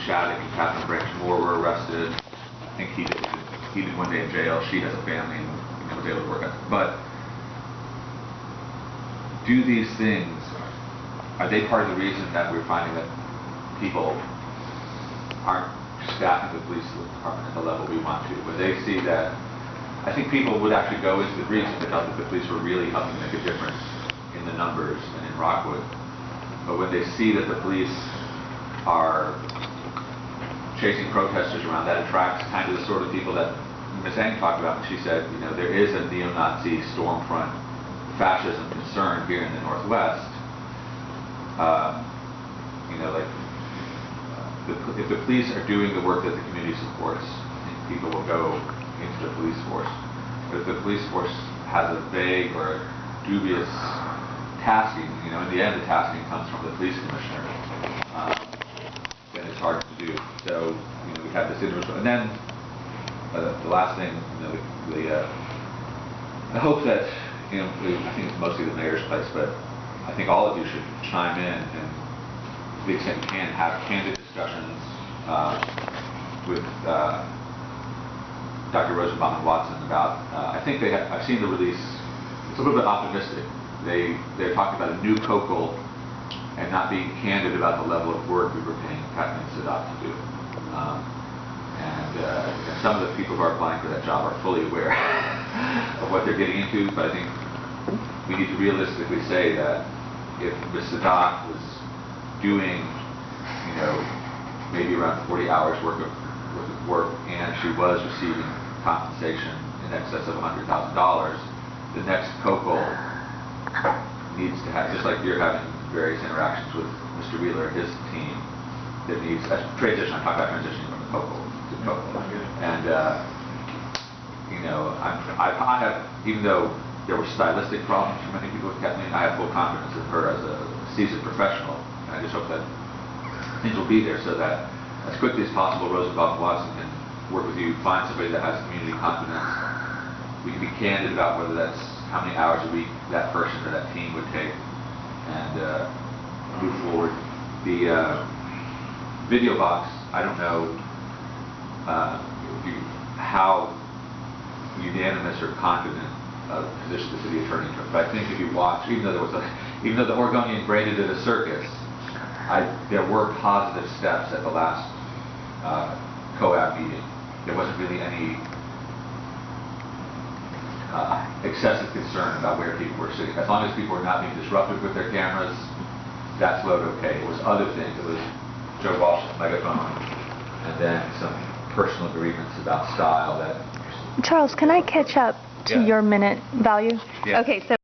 Shattuck and Catherine Branch Moore were arrested. I think he did one day in jail. She has a family and was able to work out. But do these things, are they part of the reason that we're finding that people aren't staffing the police department at the level we want to? When they see that, I think people would actually go into the briefs if they felt that the police were really helping make a difference in the numbers and in Rockwood. But when they see that the police are chasing protesters around, that attracts kind of the sort of people that Ms. Eng talked about when she said, you know, there is a neo-Nazi stormfront fascism concern here in the Northwest. You know, like, if the police are doing the work that the community supports, I think people will go into the police force. But if the police force has a vague or dubious tasking, you know, in the end the tasking comes from the police commissioner, then it's hard to do. So, you know, we have this individual. And then the last thing, you know, I hope that, you know, I think it's mostly the mayor's place, but I think all of you should chime in and, to the extent you can, have candid discussions with Dr. Rosenbaum and Watson about, I think I've seen the release, it's a little bit optimistic. They're talking about a new COCL and not being candid about the level of work we were paying Kathleen Sadat to do. And some of the people who are applying for that job are fully aware of what they're getting into, but I think we need to realistically say that if Ms. Sadat was doing, you know, maybe around 40 hours worth of work, and she was receiving compensation in excess of $100,000, the next COCL needs to have, just like you're having various interactions with Mr. Wheeler and his team, there needs a transition. I'm talking about transitioning from the COCL to COCL. And, you know, I have, even though there were stylistic problems for many people with Kathleen, I have full confidence in her as a seasoned professional. And I just hope that things will be there so that as quickly as possible, Rosenbaum and Watson can work with you, find somebody that has community confidence. We can be candid about whether that's how many hours a week that person or that team would take, and move forward. The video box, I don't know how unanimous or confident of the position the city attorney took, but I think if you watch, even though the Oregonian branded it a circus, there were positive steps at the last COAB meeting. There wasn't really any excessive concern about where people were sitting. As long as people were not being disruptive with their cameras, that's looked okay. It was other things. It was Joe Walsh's megaphone, and then some personal agreements about style that... Charles, can I catch up to your minute value? Yeah. Okay, so